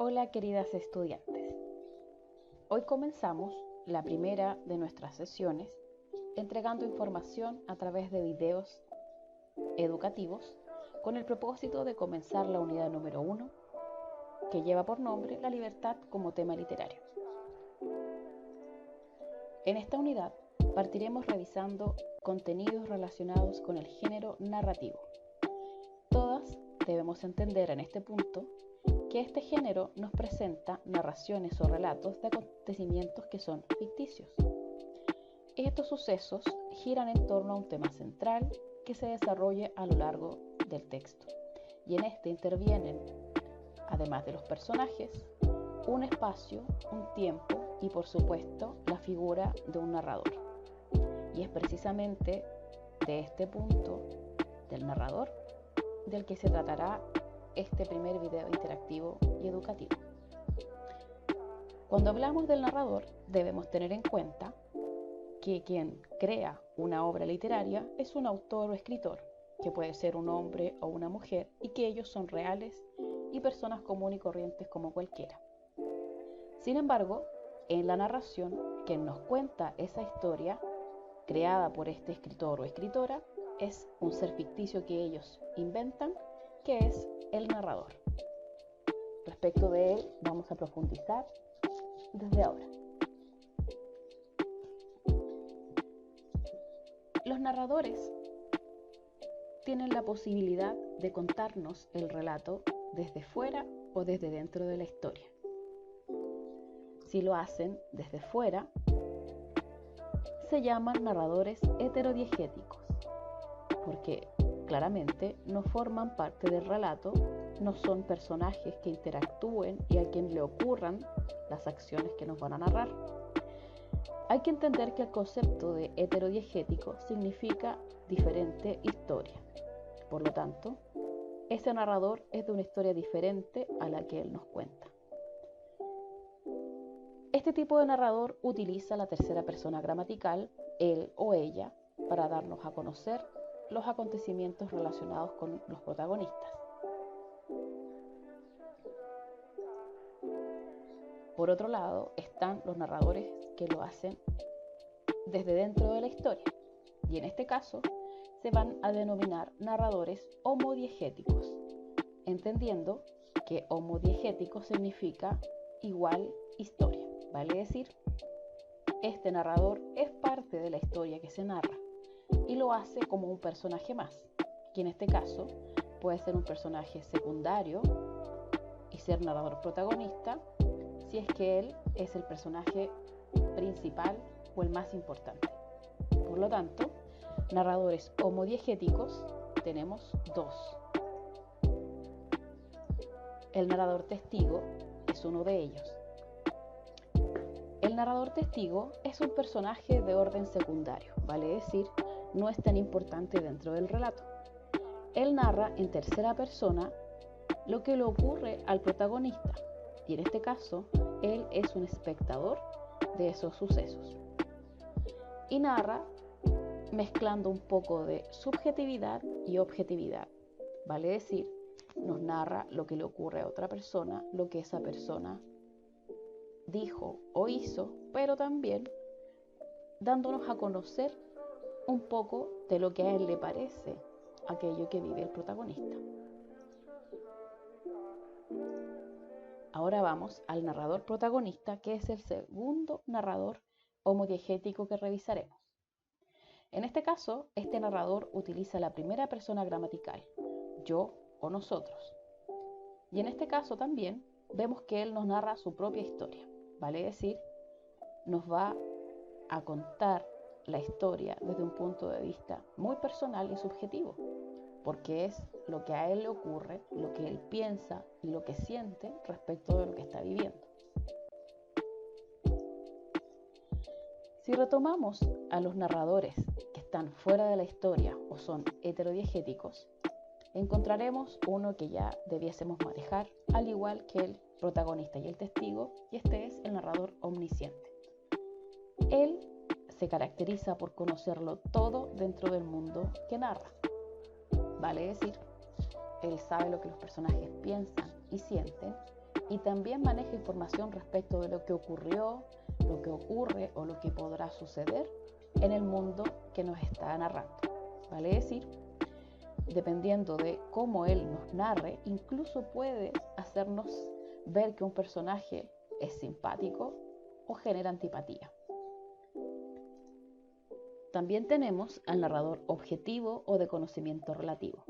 Hola queridas estudiantes, hoy comenzamos la primera de nuestras sesiones entregando información a través de videos educativos con el propósito de comenzar la unidad número 1 que lleva por nombre la libertad como tema literario. En esta unidad partiremos revisando contenidos relacionados con el género narrativo. Todas debemos entender en este punto que este género nos presenta narraciones o relatos de acontecimientos que son ficticios. Estos sucesos giran en torno a un tema central que se desarrolla a lo largo del texto, y en este intervienen, además de los personajes, un espacio, un tiempo y por supuesto la figura de un narrador. Y es precisamente de este punto, del narrador, del que se tratará este primer video interactivo y educativo. Cuando hablamos del narrador, debemos tener en cuenta que quien crea una obra literaria es un autor o escritor, que puede ser un hombre o una mujer, y que ellos son reales y personas comunes y corrientes como cualquiera. Sin embargo, en la narración, quien nos cuenta esa historia creada por este escritor o escritora es un ser ficticio que ellos inventan, que es el narrador. Respecto de él vamos a profundizar desde ahora. Los narradores tienen la posibilidad de contarnos el relato desde fuera o desde dentro de la historia. Si lo hacen desde fuera, se llaman narradores heterodiegéticos, porque claramente no forman parte del relato, no son personajes que interactúen y a quien le ocurran las acciones que nos van a narrar. Hay que entender que el concepto de heterodiegético significa diferente historia. Por lo tanto, ese narrador es de una historia diferente a la que él nos cuenta. Este tipo de narrador utiliza la tercera persona gramatical, él o ella, para darnos a conocer los acontecimientos relacionados con los protagonistas. Por otro lado, están los narradores que lo hacen desde dentro de la historia, y en este caso se van a denominar narradores homodiegéticos, entendiendo que homodiegético significa igual historia, vale decir, este narrador es parte de la historia que se narra y lo hace como un personaje más, que en este caso puede ser un personaje secundario y ser narrador protagonista si es que él es el personaje principal o el más importante. Por lo tanto, narradores homodiegéticos tenemos dos. El narrador testigo es uno de ellos. El narrador testigo es un personaje de orden secundario, vale decir, no es tan importante dentro del relato. Él narra en tercera persona lo que le ocurre al protagonista, y en este caso, él es un espectador de esos sucesos. Y narra mezclando un poco de subjetividad y objetividad, vale decir, nos narra lo que le ocurre a otra persona, lo que esa persona dijo o hizo, pero también dándonos a conocer un poco de lo que a él le parece aquello que vive el protagonista. Ahora vamos al narrador protagonista, que es el segundo narrador homodiegético que revisaremos. En este caso, este narrador utiliza la primera persona gramatical, yo o nosotros. Y en este caso también vemos que él nos narra su propia historia, vale decir, nos va a contar la historia desde un punto de vista muy personal y subjetivo, porque es lo que a él le ocurre, lo que él piensa y lo que siente respecto de lo que está viviendo. Si retomamos a los narradores que están fuera de la historia o son heterodiegéticos, encontraremos uno que ya debiésemos manejar, al igual que el protagonista y el testigo, y este es el narrador omnisciente. Él se caracteriza por conocerlo todo dentro del mundo que narra. Vale decir, él sabe lo que los personajes piensan y sienten y también maneja información respecto de lo que ocurrió, lo que ocurre o lo que podrá suceder en el mundo que nos está narrando. Vale decir, dependiendo de cómo él nos narre, incluso puede hacernos ver que un personaje es simpático o genera antipatía. También tenemos al narrador objetivo o de conocimiento relativo.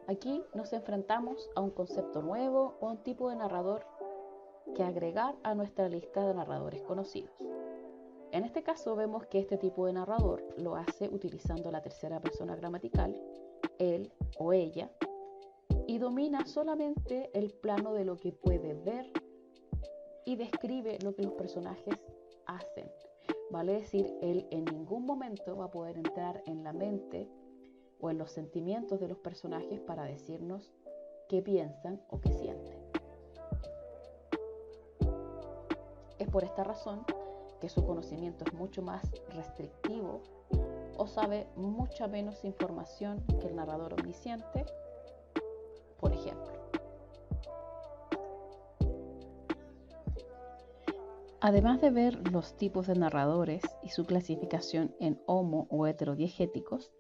Aquí nos enfrentamos a un concepto nuevo o a un tipo de narrador que agregar a nuestra lista de narradores conocidos. En este caso vemos que este tipo de narrador lo hace utilizando la tercera persona gramatical, él o ella, y domina solamente el plano de lo que puede ver y describe lo que los personajes hacen. Vale decir, él en ningún momento va a poder entrar en la mente o en los sentimientos de los personajes para decirnos qué piensan o qué sienten. Es por esta razón que su conocimiento es mucho más restrictivo o sabe mucha menos información que el narrador omnisciente, por ejemplo. Además de ver los tipos de narradores y su clasificación en homo o heterodiegéticos,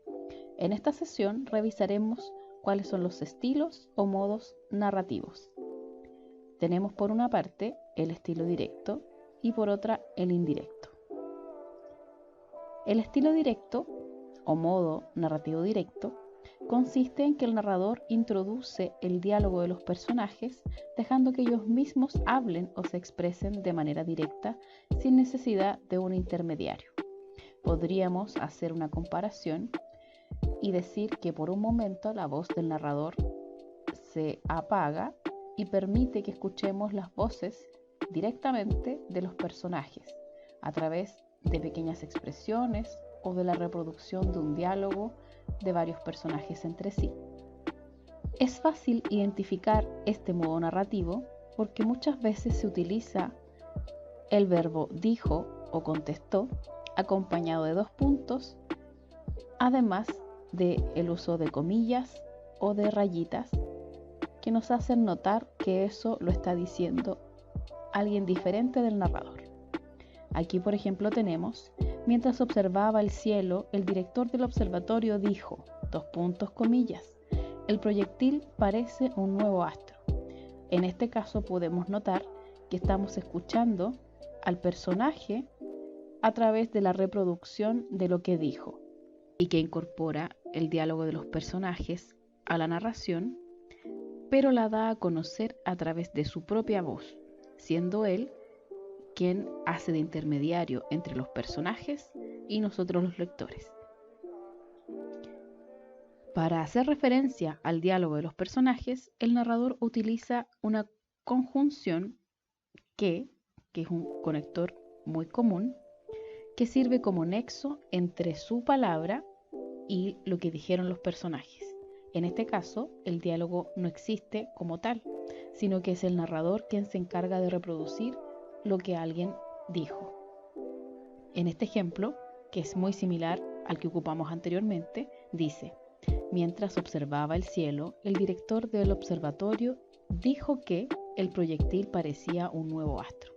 en esta sesión revisaremos cuáles son los estilos o modos narrativos. Tenemos por una parte el estilo directo y por otra el indirecto. El estilo directo o modo narrativo directo consiste en que el narrador introduce el diálogo de los personajes dejando que ellos mismos hablen o se expresen de manera directa sin necesidad de un intermediario. Podríamos hacer una comparación y decir que por un momento la voz del narrador se apaga y permite que escuchemos las voces directamente de los personajes a través de pequeñas expresiones o de la reproducción de un diálogo de varios personajes entre sí. Es fácil identificar este modo narrativo porque muchas veces se utiliza el verbo dijo o contestó acompañado de dos puntos, además del uso de comillas o de rayitas que nos hacen notar que eso lo está diciendo alguien diferente del narrador. Aquí, por ejemplo, tenemos: mientras observaba el cielo, el director del observatorio dijo, dos puntos, comillas, el proyectil parece un nuevo astro. En este caso podemos notar que estamos escuchando al personaje a través de la reproducción de lo que dijo y que incorpora el diálogo de los personajes a la narración, pero la da a conocer a través de su propia voz, siendo él quien hace de intermediario entre los personajes y nosotros los lectores. Para hacer referencia al diálogo de los personajes, el narrador utiliza una conjunción que es un conector muy común, que sirve como nexo entre su palabra y lo que dijeron los personajes. En este caso, el diálogo no existe como tal, sino que es el narrador quien se encarga de reproducir lo que alguien dijo. En este ejemplo, que es muy similar al que ocupamos anteriormente, dice: mientras observaba el cielo, el director del observatorio dijo que el proyectil parecía un nuevo astro.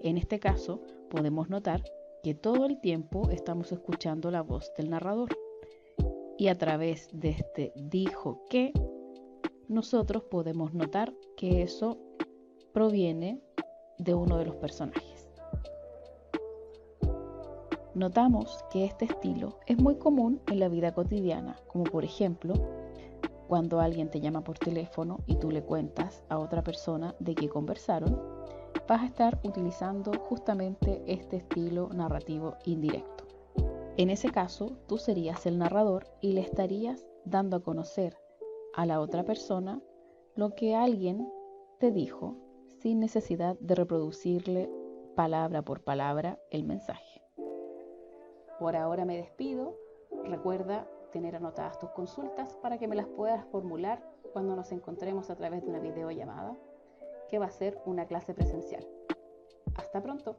En este caso, podemos notar que todo el tiempo estamos escuchando la voz del narrador. Y a través de este dijo que, nosotros podemos notar que eso proviene de uno de los personajes. Notamos que este estilo es muy común en la vida cotidiana, como por ejemplo, cuando alguien te llama por teléfono y tú le cuentas a otra persona de qué conversaron, vas a estar utilizando justamente este estilo narrativo indirecto. En ese caso, tú serías el narrador y le estarías dando a conocer a la otra persona lo que alguien te dijo sin necesidad de reproducirle palabra por palabra el mensaje. Por ahora me despido. Recuerda tener anotadas tus consultas para que me las puedas formular cuando nos encontremos a través de una videollamada, que va a ser una clase presencial. Hasta pronto.